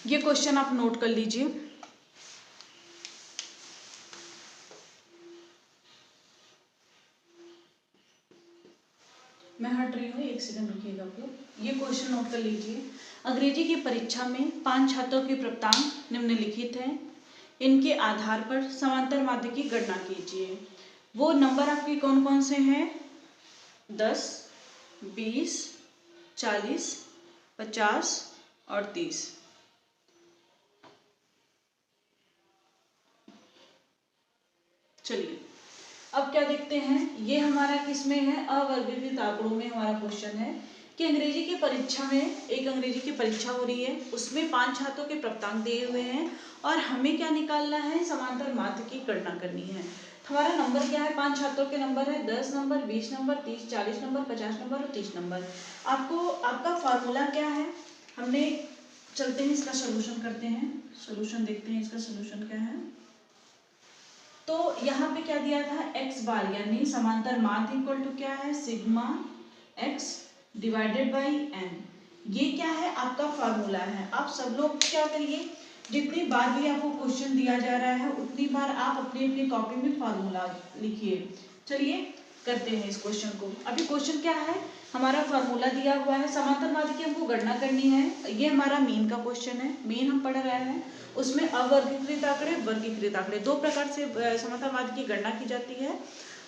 ये क्वेश्चन आप नोट कर लीजिए। मैं हट रही हूँ, एक सेकंड रुकिएगा आप लोग। ये क्वेश्चन नोट कर लीजिए। अंग्रेजी की परीक्षा में 5 छात्रों के प्राप्तांक निम्नलिखित हैं। इनके आधार पर समांतर माध्य की गणना कीजिए। वो नंबर आपके कौन कौन से हैं? 10, 20, 40, 50 और 30। चलिए अब क्या देखते हैं, ये हमारा किसमें है? अवर्गीकृत आंकड़ों में हमारा क्वेश्चन है कि अंग्रेजी की परीक्षा में, एक अंग्रेजी की परीक्षा हो रही है, उसमें 5 छात्रों के प्राप्तांक दिए हुए हैं और हमें क्या निकालना है? समांतर माध्य की गणना करनी है। हमारा नंबर क्या है? 5 छात्रों के नंबर है 10 नंबर, 20 नंबर, 30, 40 नंबर, 50 नंबर और 30 नंबर। आपका फार्मूला क्या है? हमने, चलते हैं इसका सोल्यूशन करते हैं, सोल्यूशन देखते हैं इसका सोल्यूशन क्या है। तो यहाँ पे क्या दिया था? x बार यानी समांतर माध्य इक्वल टू क्या है? Sigma x divided by n। ये क्या है? आपका फार्मूला है। आप सब लोग क्या करिए, जितनी बार भी आपको क्वेश्चन दिया जा रहा है उतनी बार आप अपनी अपनी कॉपी में फार्मूला लिखिए। चलिए करते हैं इस क्वेश्चन को। अभी क्वेश्चन क्या है? हमारा फार्मूला दिया हुआ है, समांतर माध्य की हमको गणना करनी है। ये हमारा मीन का क्वेश्चन है, मीन हम पढ़ रहे हैं। उसमें अवर्गीकृत आंकड़े, वर्गीकृत आंकड़े, दो प्रकार से समांतर माध्य की गणना की जाती है।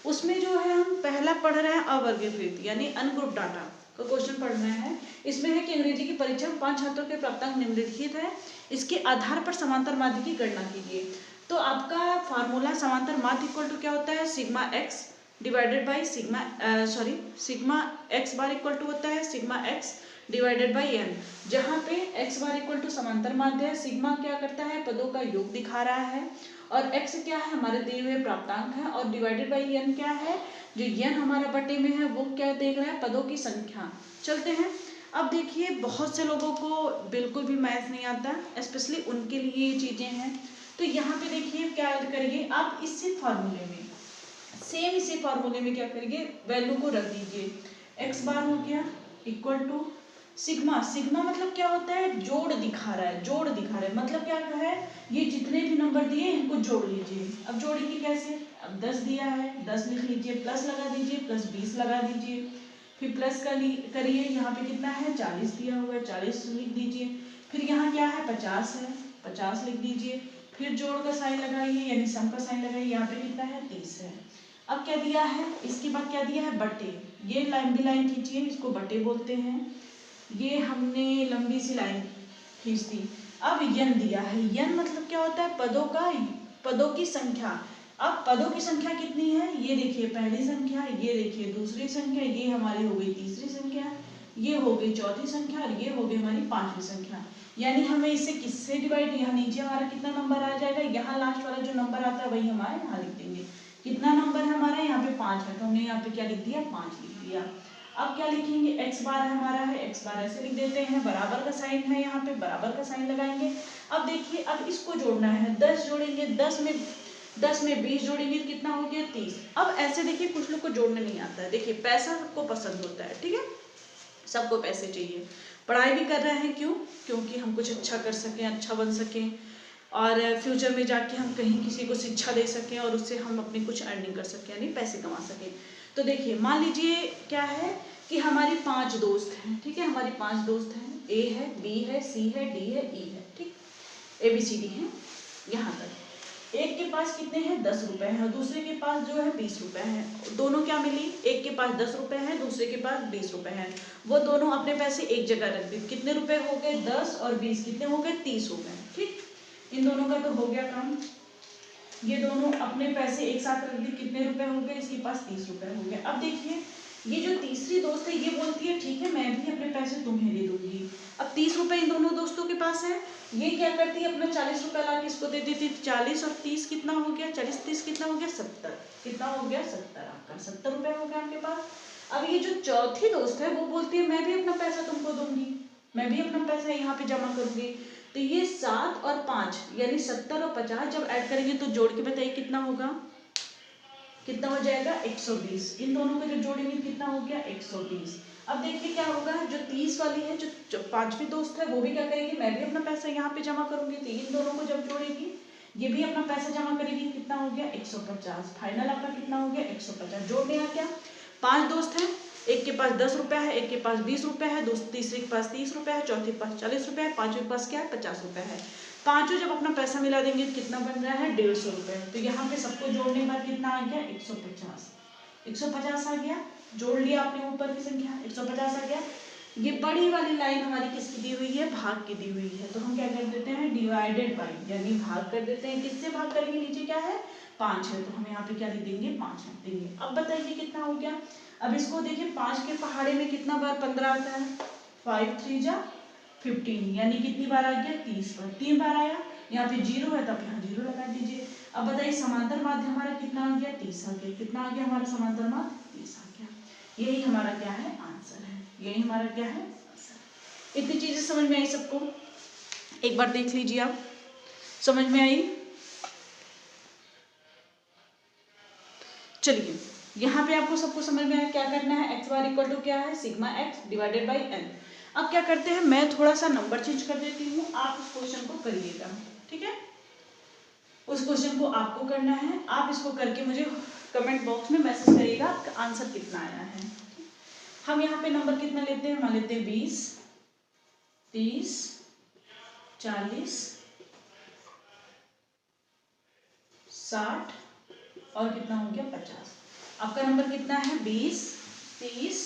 उसमें जो है हम पहला पढ़ रहे हैं अवर्गीकृत यानी अनग्रुप डाटा का क्वेश्चन पढ़ रहे हैं। इसमें है कि अंग्रेजी की परीक्षा में 5 छात्रों के प्राप्तांक निम्नलिखित है, इसके आधार पर समांतर माध्य की गणना कीजिए। तो आपका फार्मूला समांतर माध्य इक्वल टू क्या होता है? Sigma x divided by sigma x bar equal to होता है sigma x divided by n, जहाँ पे x बार इक्वल टू समांतर माध्य है, सिग्मा क्या करता है? पदों का योग दिखा रहा है, और x क्या है? हमारे दिए हुए प्राप्तांक है, और डिवाइडेड बाई n क्या है? जो n हमारा बटे में है वो क्या देख रहा है? पदों की संख्या। चलते हैं। अब देखिए बहुत से लोगों को बिल्कुल भी मैथ नहीं आता, स्पेशली उनके लिए ये चीजें हैं। तो यहाँ पे देखिए क्या करिए आप, इसी फार्मूले में, सेम इसी फार्मूले में क्या करिए? वैल्यू को रख दीजिए। x बार हो गया इक्वल टू सिग्मा, सिग्मा मतलब क्या होता है? जोड़ दिखा रहा है, जोड़ दिखा रहा है मतलब क्या है? ये जितने भी नंबर दिए इनको जोड़ लीजिए। अब जोड़ेंगे कैसे? अब 10 दिया है, 10 लिख लीजिए, प्लस लगा दीजिए, प्लस 20 लगा दीजिए, फिर प्लस करिए, यहाँ पे कितना है? 40 दिया हुआ है, 40 लिख दीजिए, फिर यहाँ क्या है? 50 है, 50 लिख दीजिए, फिर जोड़ का साइन लगाइए यानी सम का साइन लगाइए, यहाँ पे कितना है? 30 है। अब क्या दिया है? इसके बाद क्या दिया है? बटे। ये लंबी लाइन खींचिए, इसको बटे बोलते हैं। ये हमने लंबी सी लाइन खींच दी। अब यन दिया है, यन मतलब क्या होता है? पदों की संख्या। अब पदों की संख्या कितनी है? ये देखिए पहली संख्या, ये देखिए दूसरी संख्या, ये हमारी हो गई तीसरी संख्या, ये हो गई चौथी संख्या, और ये हो गई हमारी पांचवी संख्या। यानी हमें इसे किससे डिवाइड, यहाँ नीचे हमारा कितना नंबर आ जाएगा? यहाँ लास्ट वाला जो नंबर आता है वही हमारे यहाँ लिख देंगे। कितना नंबर है हमारा? यहाँ पे 5 है, तो हमने यहाँ पे क्या लिख दिया? 5 लिख दिया। अब क्या लिखेंगे? x बार हमारा है, x बार ऐसे लिख देते हैं, बराबर का साइन है, यहाँ पे बराबर का साइन लगाएंगे। अब देखिए अब इसको जोड़ना है, 10 जोड़ेंगे, 10 में 20 जोड़ेंगे, कितना हो गया? 30। अब ऐसे देखिए कुछ लोग को जोड़ने नहीं आता है। देखिए पैसा सबको पसंद होता है, ठीक है, सबको पैसे चाहिए, पढ़ाई भी कर रहे हैं, क्यों? क्योंकि हम कुछ अच्छा कर सकें, अच्छा बन सकें, और फ्यूचर में जाके हम कहीं किसी को शिक्षा दे सकें और उससे हम अपनी कुछ अर्निंग कर सकें यानी पैसे कमा सकें। तो देखिए मान लीजिए क्या है कि हमारी 5 दोस्त हैं, ठीक है, हमारी 5 दोस्त हैं, ए है, बी है, सी है, डी है, ई है, ठीक, ABCD है यहाँ तक। एक के पास कितने हैं? 10 रुपए हैं, और दूसरे के पास जो है 20 रुपए हैं। दोनों क्या मिली? एक के पास 10 रुपए हैं, दूसरे के पास 20 रुपए हैं। वो दोनों अपने पैसे एक जगह रख दिए। कितने रुपए हो गए? 10 और 20 कितने हो गए? 30 हो गए, ठीक। इन दोनों का तो हो गया काम। ये दोनों अपने पैसे एक साथ रख दिए, कितने रुपए हो गए? इसके पास 30 रुपए हो गए। अब देखिए ये जो तीसरी दोस्त है ये बोलती है ठीक है मैं भी अपने पैसे तुम्हें दे दूंगी। अब 30 रुपए इन दोनों दोस्तों के पास है, ये क्या करती है? अपना 40 रुपए ला के इसको दे देती है। 40 और 30 कितना हो गया? 40 30 कितना हो गया? 70। कितना हो गया? 70। आपका 70 रुपए हो गया आपके पास। अब ये जो चौथी दोस्त है वो बोलती है मैं भी अपना पैसा तुमको दूंगी, मैं भी अपना पैसा यहाँ पे जमा करूंगी। तो ये 7 और 5 यानी 70 और 50 जब ऐड करेंगे तो जोड़ के बताइए कितना होगा? कितना हो जाएगा? 120। इन दोनों को जब जोड़ेंगे कितना हो गया? 120। अब देखिए क्या होगा, जो 30 वाली है, जो पांचवी दोस्त है वो भी क्या करेगी, मैं भी अपना पैसा यहाँ पे जमा करूंगी, तो इन दोनों को जब जोड़ेगी ये भी अपना पैसा जमा करेगी, कितना हो गया 150। फाइनल आपका कितना हो गया 150। जोड़ देना क्या, 5 दोस्त हैं, एक के पास 10 रुपया है, एक के पास 20 रुपया है, तीसरे के पास 30 रुपया है, चौथे के पास 40 रुपया है, पांचवें के पास क्या है 50 रुपया है। पांचों जब अपना पैसा मिला देंगे तो कितना बन रहा है 150 रुपये। तो यहाँ पे सबको जोड़ने के बाद कितना आ गया 150। 150 आ गया, जोड़ लिया आपने ऊपर की संख्या 150 आ गया। ये बड़ी वाली लाइन हमारी किसकी दी हुई है, भाग की दी हुई है, तो हम क्या कर देते हैं डिवाइडेड बाई, यानी भाग कर देते हैं। किससे भाग करेंगे, नीचे क्या है 5 है, तो हम यहाँ पे क्या लिख देंगे 5 लिख देंगे। अब बताइए कितना हो गया। अब इसको देखिए 5 के पहाड़े में कितना बार 15 आता है, 5 3 जा 15, यानी कितनी बार आ गया 30 बार, 3 बार आया। यहाँ पे 0 है तब यहाँ 0 लगा दीजिए। अब बताइए समांतर माध्य हमारा कितना आ गया 30 आ गया, कितना आ गया हमारा समांतर माध्य 30 आ गया। यही हमारा क्या है आंसर है, यही हमारा क्या है आंसर। इतनी चीजें समझ में आई सबको, एक बार देख लीजिए आप, समझ में आई। चलिए यहाँ पे आपको सबको समझ में आया क्या करना है, एक्स बार इक्वल टू क्या है sigma x divided by n. अब क्या करते हैं, मैं थोड़ा सा नंबर चेंज कर देती हूँ, आप उस क्वेश्चन को करिएगा, ठीक है। उस क्वेश्चन को आपको करना है, आप इसको करके मुझे कमेंट बॉक्स में मैसेज करिएगा आपका आंसर कितना आया है। हम यहाँ पे नंबर कितना लेते हैं, मान लेते हैं 20, 30, 40, 60 और कितना हो गया 50। आपका नंबर कितना है 20, 30,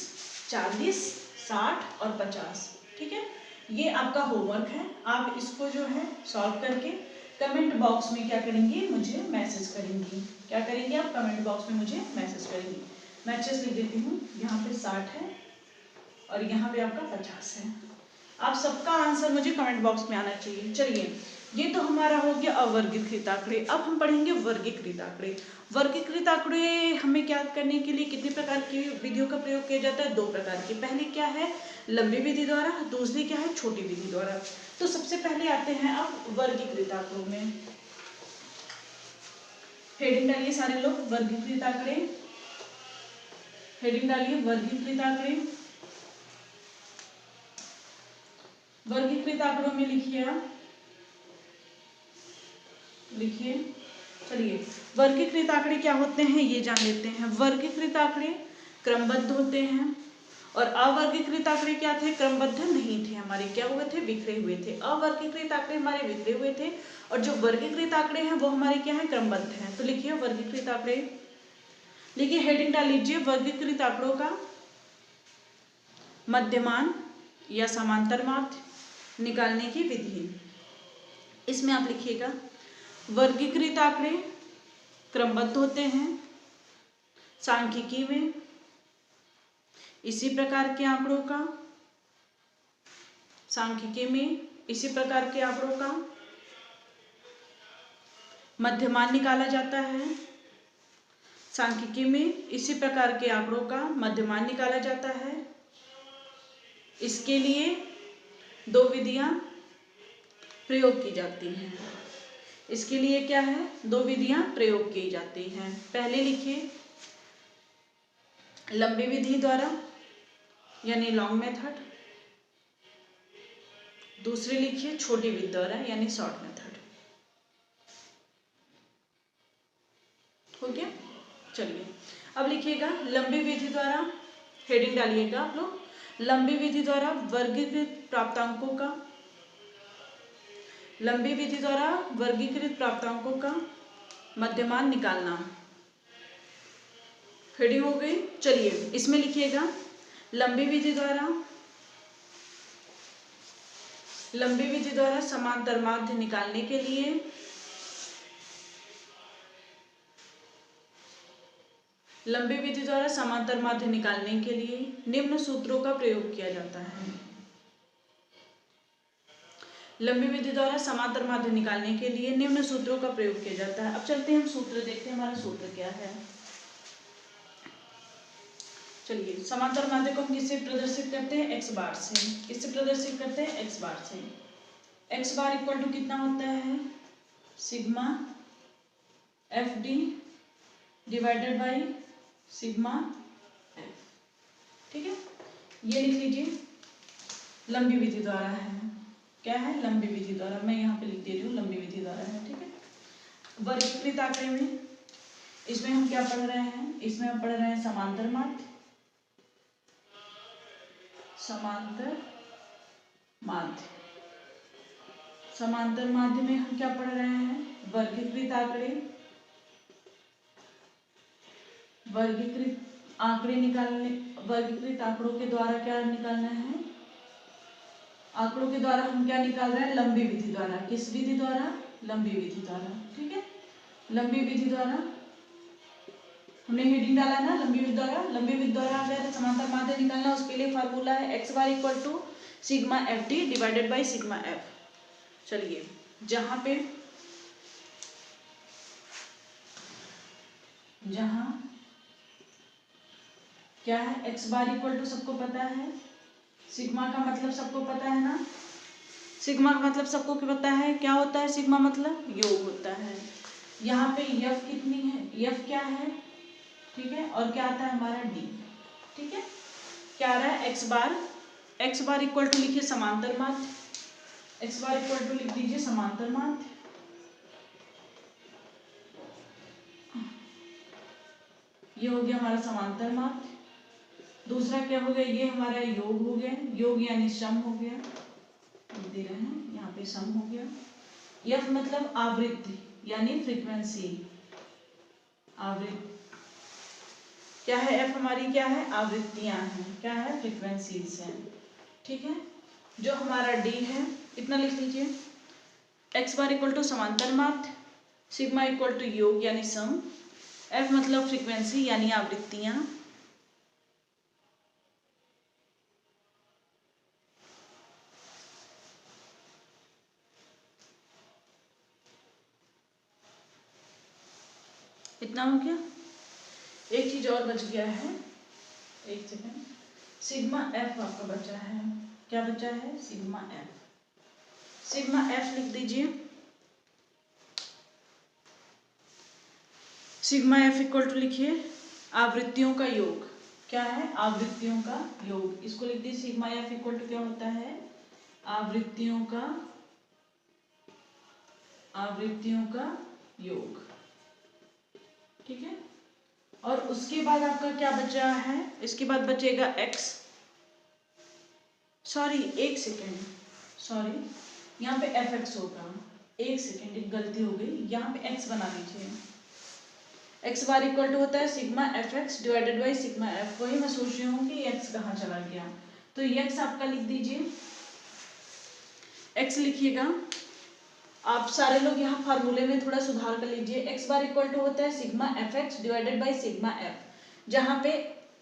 40, 60 और 50, ठीक है। ये आपका होमवर्क है, आप इसको जो है सॉल्व करके कमेंट बॉक्स में क्या करेंगे मुझे मैसेज करेंगे। क्या करेंगे आप, कमेंट बॉक्स में मुझे मैसेज करेंगे। मैं अच्छे से लिख देती हूँ, यहाँ पे 60 है और यहाँ पे आपका 50 है। आप सबका आंसर मुझे कमेंट बॉक्स में आना चाहिए। चलिए ये तो हमारा हो गया अवर्गीकृत आंकड़े। अब हम पढ़ेंगे वर्गीकृत आंकड़े। वर्गीकृत आंकड़े हमें क्या करने के लिए कितने प्रकार की विधियों का प्रयोग किया जाता है, 2 प्रकार की। पहली क्या है लंबी विधि द्वारा, दूसरी क्या है छोटी विधि द्वारा। तो सबसे पहले आते हैं अब वर्गीकृत आंकड़ों में। हेडिंग डालिए सारे लोग, वर्गीकृत आंकड़े, हेडिंग डालिए वर्गीकृत आंकड़े। वर्गीकृत आंकड़ों में लिखिए आप, लिखिए। चलिए वर्गीकृत आंकड़े क्या होते हैं ये जान लेते हैं। वर्गीकृत आंकड़े क्रमबद्ध होते हैं और अवर्गीकृत आंकड़े क्या थे, क्रमबद्ध नहीं थे, हमारे क्या हुए थे बिखरे हुए थे। अवर्गीकृत आंकड़े हमारे बिखरे हुए थे और जो वर्गीकृत आंकड़े हैं वो हमारे क्या है क्रमबद्ध हैं। तो लिखिए वर्गीकृत आंकड़े, लिखिए हेडिंग डाल लीजिए वर्गीकृत आंकड़ों का मध्यमान या समांतर माध्य निकालने की विधि। इसमें आप लिखिएगा वर्गीकृत आंकड़े क्रमबद्ध होते हैं सांख्यिकी में, इसी प्रकार के आंकड़ों का सांख्यिकी में इसी प्रकार के आंकड़ों का मध्यमान निकाला जाता है। सांख्यिकी में इसी प्रकार के आंकड़ों का मध्यमान निकाला जाता है। इसके लिए 2 विधियां प्रयोग की जाती हैं। इसके लिए क्या है 2 विधियां प्रयोग की जाती हैं। पहले लिखिए लंबी विधि द्वारा यानी लॉन्ग मेथड, दूसरी लिखिए छोटी विधि द्वारा यानी शॉर्ट मेथड। हो गया। चलिए अब लिखिएगा लंबी विधि द्वारा, हेडिंग डालिएगा आप लोग, लंबी विधि द्वारा वर्गीकृत प्राप्तांकों का, लंबी विधि द्वारा वर्गीकृत प्राप्तांकों का मध्यमान निकालना। हेडिंग हो गई। चलिए इसमें लिखिएगा लंबी विधि द्वारा, लंबी विधि द्वारा समांतर माध्य निकालने के लिए लंबी विधि द्वारा समांतर माध्य निकालने के लिए निम्न सूत्रों का प्रयोग किया जाता है। लंबी विधि द्वारा समांतर माध्य निकालने के लिए निम्न सूत्रों का प्रयोग किया जाता है। अब चलते हैं हम सूत्र देखते हैं, हमारा सूत्र क्या है। चलिए समांतर माध्य को हम किससे प्रदर्शित करते हैं, एक्स बार से। किससे प्रदर्शित करते हैं, एक्स बार से। एक्स बार इक्वल टू कितना होता है sigma f d divided by sigma F, ठीक है। ये लिख लीजिए लंबी विधि द्वारा है। क्या है? लंबी विधि द्वारा। मैं यहाँ पे लिख दे रही हूँ लंबी विधि द्वारा है। ठीक है। वर्गीकृत आंकड़े में इसमें हम क्या पढ़ रहे हैं? इसमें हम पढ़ रहे हैं समांतर माध्य। समांतर माध्य। समांतर माध्य में हम क्या पढ़ रहे हैं? वर्गीकृत आंकड़े। वर्गीकृत आंकड़े निकालने, वर्गीकृत आंकड़ों के द्वारा क्या निकालना है? आंकड़ों के द्वारा हम क्या निकाल रहे हैं? लंबी विधि द्वारा। किस विधि द्वारा? लंबी विधि द्वारा। ठीक है। लंबी विधि द्वारा हमने हेडिंग डाला है ना, लंबी विधि द्वारा। लंबी विधि द्वारा अगर समांतर माध्य निकालना, उसके लिए फार्मूला है x bar equal to sigma f d divided by sigma f. चलिए, जहां क्या है? x बार इक्वल टू सबको पता है, सिग्मा का मतलब सबको पता है ना, सिग्मा का मतलब सबको क्या पता है? क्या होता है सिग्मा? मतलब योग होता है। यहाँ पे यफ कितनी है? यफ क्या है? ठीक है। और क्या आता है हमारा? डी। ठीक है। क्या आ रहा है? एक्स बार इक्वल टू लिखिए समांतर माध्य। एक्स बार इक्वल टू लिख दीजिए समांतर माध्य। ये हो गया हमारा समांतर माध्य। दूसरा क्या हो गया? ये हमारा योग हो गया। योग यानी सम हो गया, दे रहे हैं यहाँ पे सम हो गया। यफ मतलब आवृत्ति यानी फ्रीक्वेंसी। आवृत्ति क्या है? एफ हमारी क्या है? आवृत्तियां हैं। क्या है? फ्रीक्वेंसीज हैं। ठीक है। जो हमारा डी है इतना लिख लीजिए, एक्स बार इक्वल टू समांतर माध्य, सिग्मा इक्वल टू योग यानी सम, एफ मतलब फ्रीक्वेंसी यानी आवृत्तियां, इतना हो गया। एक चीज और बच गया है, एक सेकेंड। सिग्मा एफ आपका बचा है। क्या बचा है? Sigma F. सिग्मा एफ लिख दीजिए। सिग्मा एफ इक्वल टू लिखिए आवृत्तियों का योग। क्या है? आवृत्तियों का योग। इसको लिख दीजिए सिग्मा एफ इक्वल टू क्या होता है? आवृत्तियों का योग। ठीक है। और उसके बाद आपका क्या बचा है? इसके बाद बचेगा x। सॉरी, एक सेकेंड, सॉरी, यहाँ पे fx होगा। एक सेकेंड, एक गलती हो गई, यहाँ पे x बना लीजिए। x बार इक्वल टू होता है sigma fx divided by sigma f। वही मैं सोच रही हूँ कि x कहाँ चला गया। तो x आपका लिख दीजिए, x लिखिएगा। आप सारे लोग यहाँ फार्मूले में थोड़ा सुधार कर लीजिए। x बार इक्वल टू होता है sigma fx divided by sigma f, जहाँ पे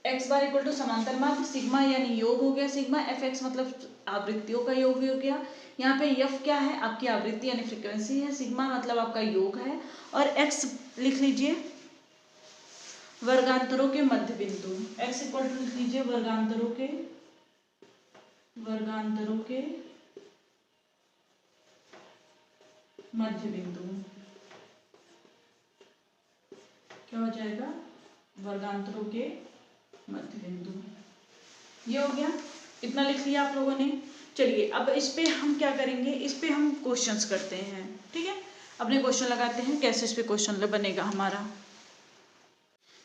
x बार इक्वल टू समांतर माध्य, सिग्मा यानी योग हो गया, सिग्मा fx मतलब आवृत्तियों का योग हो गया। यहाँ पे f क्या है? आपकी आवृत्ति यानी फ्रीक्वेंसी है, सिग्मा मतलब आपका योग है, और x लिख लीजिए वर्गांतरों के मध्य बिंदु। x इक्वल टू लिख लीजिए वर्गांतरों के मध्य बिंदु। क्या हो जाएगा? वर्गांतरों के मध्य बिंदु। ये हो गया। इतना लिख लिया आप लोगों ने। चलिए, अब इस पे हम क्या करेंगे? इस पे हम क्वेश्चंस करते हैं। ठीक है। अपने क्वेश्चन लगाते हैं, कैसे इस पे क्वेश्चन बनेगा हमारा।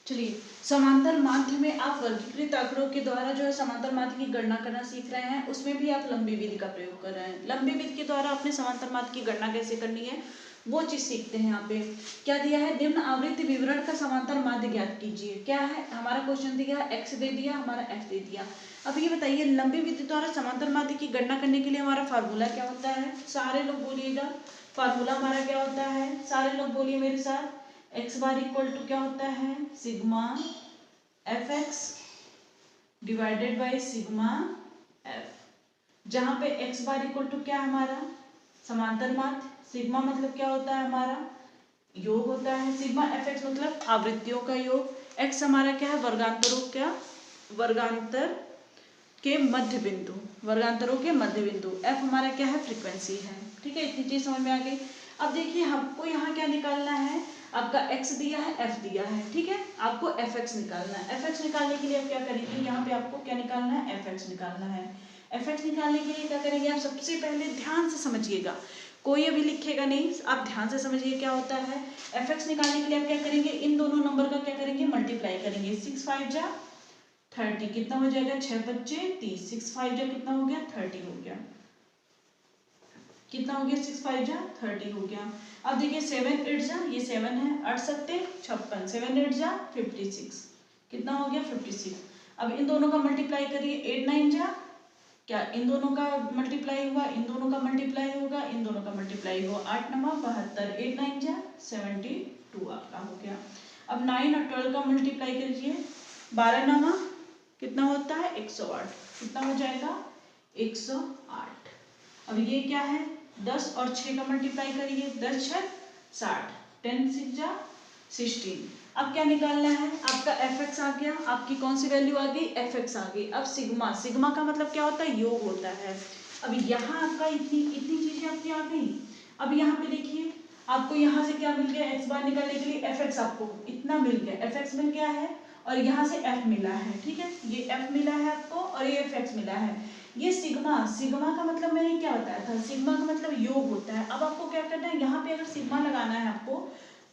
चलिए, समांतर माध्य में आप वर्गीकृत आंकड़ों के द्वारा जो है समांतर माध्य की गणना करना सीख रहे हैं। उसमें भी आप लंबी विधि का प्रयोग कर रहे हैं। लंबी विधि के द्वारा अपने समांतर माध्य की गणना कैसे करनी है वो चीज सीखते हैं। यहाँ पे क्या दिया है? निम्न आवृत्ति विवरण का समांतर माध्य ज्ञात कीजिए। क्या है हमारा क्वेश्चन? दिया x दे दिया, हमारा f दे दिया। अब ये बताइए, लंबी विधि द्वारा समांतर माध्य की गणना करने के लिए हमारा फार्मूला क्या होता है? सारे लोग बोलिएगा, फार्मूला हमारा क्या होता है? सारे लोग बोलिए मेरे साथ। x बार इक्वल टू क्या होता है? Sigma fx divided by sigma f, जहां पे x बार इक्वल टू क्या है हमारा? समांतर माध्य। सिग्मा मतलब क्या होता है? हमारा योग होता है। सिग्मा fx मतलब आवृत्तियों का योग। x हमारा क्या है? वर्गांतर के मध्य बिंदु। वर्गांतरों के मध्य बिंदु। f हमारा क्या है? फ्रीक्वेंसी है। ठीक है। इतनी चीज समझ में आ गई। अब देखिए, हमको यहाँ क्या निकालना है? आपका x दिया है, f दिया है, ठीक है। आपको fx निकालना है। fx निकालने के लिए आप क्या करेंगे, यहाँ पे आपको क्या निकालना है, fx निकालना है। fx निकालने के लिए क्या करेंगे, आप सबसे पहले ध्यान से समझिएगा, कोई अभी लिखेगा नहीं, आप ध्यान से समझिए क्या होता है। fx निकालने के लिए आप क्या करेंगे, इन दोनों नंबर का क्या करेंगे, मल्टीप्लाई करेंगे। 6 5 जा 30, कितना हो जाएगा, 6 बच्चे 30, 6 5 जा कितना हो गया, 30 हो गया। कितना हो गया, 6 5 जा 30 हो गया। अब देखिए 7 8 जा, ये 7 है, 8 सत्ते 56, 7 8 जा 56, कितना हो गया 56। अब इन दोनों का मल्टीप्लाई करिए, 8 9 जा, क्या इन दोनों का मल्टीप्लाई हुआ, इन दोनों का मल्टीप्लाई होगा, इन दोनों का मल्टीप्लाई हुआ, 8 9 72, 8 9 जा 72 आपका हो गया। अब 9 और 12 का मल्टीप्लाई कीजिए, 12 9 कितना होता है, 108, कितना हो जाएगा 108। अब ये क्या है, 10 और 6 का मल्टीप्लाई करिए, 10 6 60, 10 6 जा 16। अब क्या निकालना है, आपका fx आ गया, आपकी कौन सी वैल्यू आ गई, fx आ गई। अब सिग्मा, सिग्मा का मतलब क्या होता है, योग होता है। अब यहाँ आपका इतनी इतनी चीजें आपकी आ गई। अब यहाँ पे देखिए आपको यहाँ से क्या मिल गया, x बार निकालने के लिए fx आपको इतना मिल गया, fx मिल गया है और यहाँ से f मिला है, ठीक है, ये f मिला है आपको और ये fx मिला है। ये सिग्मा, सिग्मा का मतलब मैंने क्या बताया था, सिग्मा का मतलब योग होता है। अब आपको क्या करना है, यहाँ पे अगर सिग्मा लगाना है आपको,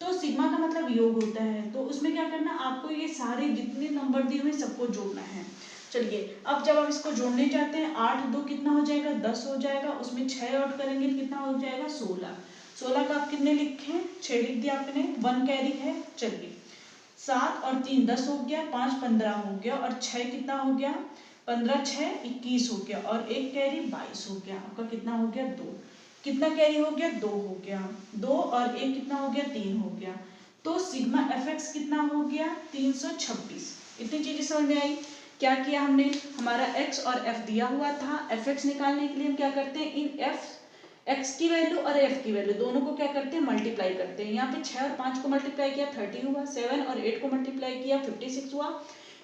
तो सिग्मा का मतलब योग होता है, तो उसमें क्या करना, आपको ये सारे जितने नंबर दिए हुए सबको जोड़ना है। चलिए अब जब आप इसको जोड़ने जाते हैं, 8 2 कितना हो जाएगा, 10 हो जाएगा, उसमें 6 ऐड करेंगे कितना हो जाएगा, 16। 16 का आप कितने लिखे, 6 लिख दिया आपने, 1 कैरी है। चलिए 7 और 3 10 हो गया, 5 15 हो गया और 6 कितना हो गया, 15 6 21 हो गया और 1 कैरी 22 हो गया। आपका कितना हो गया, 2। कितना कैरी हो गया, 2 हो गया, 2 और 1 कितना हो गया, 3 हो गया। तो सिग्मा fx कितना हो गया, 326। इतनी चीजें समझ में आई। क्या किया हमने, हमारा x और f दिया हुआ था, fx निकालने के लिए हम क्या करते हैं, इन x की वैल्यू और f की वैल्यू दोनों को क्या करते हैं, मल्टीप्लाई करते हैं। यहाँ पे 6 और 5 को मल्टीप्लाई किया 30 हुआ, 7 और 8 को मल्टीप्लाई किया 56 हुआ,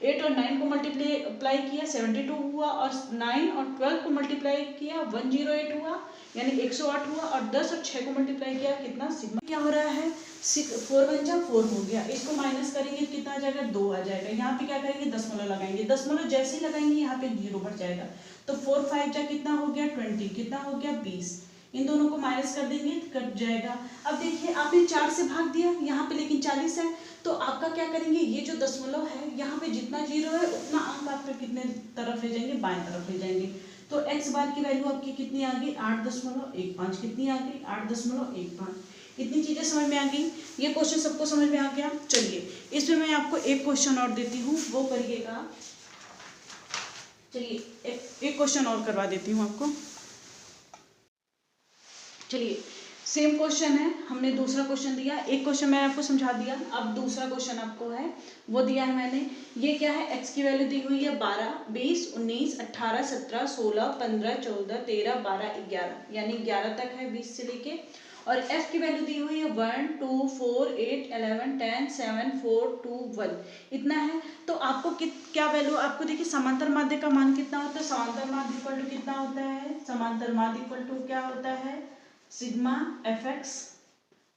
8 और 9 को मल्टीप्लाई किया 72 हुआ और 9 और 12 को मल्टीप्लाई किया 108 हुआ, यानी 108 हुआ और 10 और 6 को मल्टीप्लाई किया कितना, सिग्मा क्या हो रहा है, 4 1 जा 4 हो गया। इसको माइनस करेंगे कितना आ जाएगा, 2 आ जाएगा। यहाँ पे क्या करेंगे, दशमलव लगाएंगे, दशमलव जैसे ही लगाएंगे यहाँ पे 0 बढ़ जाएगा। तो 4 5 जा कितना हो गया, 20, कितना हो गया 20। इन दोनों को माइनस कर देंगे, कट जाएगा। अब देखिए आपने 4 से भाग दिया यहाँ पे, लेकिन 40 है, तो आपका क्या करेंगे, ये जो दशमलव है यहाँ पे जितना 0 है उतना अंक आपके कितने तरफ ले जाएंगे, बाएं तरफ ले जाएंगे। तो x बार की वैल्यू आपकी कितनी आ गई, 8.15, कितनी आ गई, 8.15। इतनी चीजें समझ में आ गई। ये क्वेश्चन सबको समझ में आ गया। चलिए इसमें मैं आपको एक क्वेश्चन और देती हूँ, वो करिएगा। चलिए एक क्वेश्चन और करवा देती हूँ आपको। चलिए सेम क्वेश्चन है, हमने दूसरा क्वेश्चन दिया, एक क्वेश्चन मैंने आपको समझा दिया, अब दूसरा क्वेश्चन आपको है वो दिया है मैंने। ये क्या है, x की वैल्यू दी हुई है 12 20 19 18 17 16 15 14 13 12 11, यानी 11 तक है 20 से लेके। और f की वैल्यू दी हुई है 1 2 4 8 11 10 7 4 2 1, इतना है। तो आपको क्या वैल्यू, आपको देखिए समांतर माध्य का मान कितना होता है, समांतर माध्य इक्वल टू कितना होता है, समांतर माध्य इक्वल टू क्या होता है, सिग्मा fx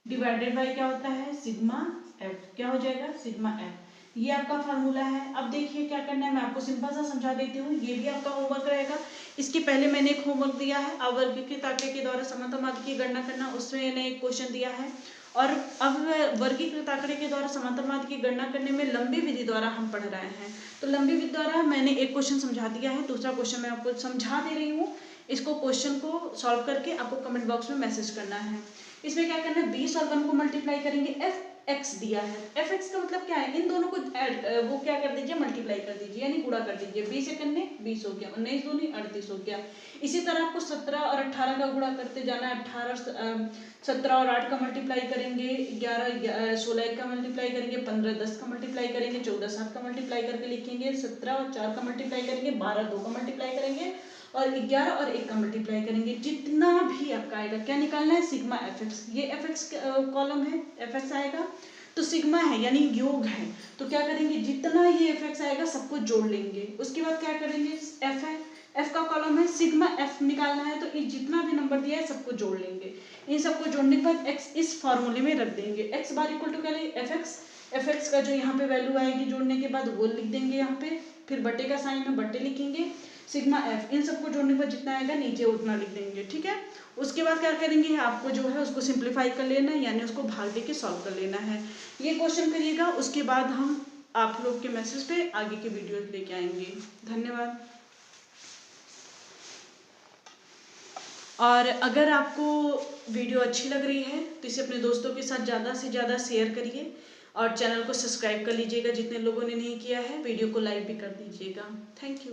डिवाइडेड बाय क्या होता है, सिग्मा f, क्या हो जाएगा, सिग्मा f। ये आपका फार्मूला है। अब देखिए क्या करना है, मैं आपको सिंपल सा समझा देती हूँ, ये भी आपका होमवर्क रहेगा। इसके पहले मैंने एक होमवर्क दिया है, अवर्गीकृत आंकड़े के द्वारा समांतर माध्य की गणना करना, उसमें मैंने एक क्वेश्चन दिया है। और अब वर्गीकृत आंकड़े के द्वारा समांतर माध्य की गणना करने में लंबी विधि द्वारा हम पढ़ रहे हैं, तो लंबी विधि द्वारा मैंने एक क्वेश्चन समझा दिया है, दूसरा क्वेश्चन मैं आपको समझा दे रही हूँ। इसको क्वेश्चन को सॉल्व करके आपको कमेंट बॉक्स में मैसेज करना है। इसमें क्या करना है, 20 और 1 को मल्टीप्लाई करेंगे, fx दिया है, fx का मतलब क्या है, इन दोनों को वो क्या कर दीजिए, मल्टीप्लाई कर दीजिए, यानी गुणा कर दीजिए। 20 से करने 20 हो गया, 19 दूनी 38 हो गया। इसी तरह आपको 17 और 18 का गुणा करते जाना है, 17 और 8 का मल्टीप्लाई करेंगे, 11 16 का मल्टीप्लाई करेंगे, 15 10 का मल्टीप्लाई करेंगे, 14 7 का मल्टीप्लाई करके लिखेंगे, 17 और 4 का मल्टीप्लाई करेंगे, 12 2 का मल्टीप्लाई करेंगे और 11 और 1 का मल्टीप्लाई करेंगे। जितना भी आपका आएगा, क्या निकालना है, सिग्मा fx। ये fx कॉलम है, fx आएगा तो सिग्मा है यानी योग है, तो क्या करेंगे, जितना ये fx आएगा सबको जोड़ लेंगे। उसके बाद क्या करेंगे, f है एफ का कॉलम है, सिग्मा एफ निकालना है तो इस जितना भी नंबर दिया है सबको जोड़ लेंगे। इन सबको जोड़ने के बाद एक्स इस फॉर्मूले में रख देंगे। एक्स बार इक्वल टू क्या लेंगे, एफ एक्स का जो यहाँ पे वैल्यू आएगी जोड़ने के बाद वो लिख देंगे यहाँ पे, फिर बट्टे का साइन में बट्टे लिखेंगे, सिग्मा एफ इन सबको जोड़ने के बाद जितना आएगा नीचे उतना लिख देंगे, ठीक है। उसके बाद क्या करेंगे, आपको जो है उसको सिंप्लीफाई कर लेना है, यानी उसको भाग दे के सॉल्व कर लेना है। ये क्वेश्चन करिएगा, उसके बाद हम आप लोग के मैसेज पे आगे के वीडियो लेके आएंगे। धन्यवाद। और अगर आपको वीडियो अच्छी लग रही है तो इसे अपने दोस्तों के साथ ज़्यादा से ज़्यादा शेयर करिए और चैनल को सब्सक्राइब कर लीजिएगा जितने लोगों ने नहीं किया है, वीडियो को लाइक भी कर दीजिएगा। Thank you.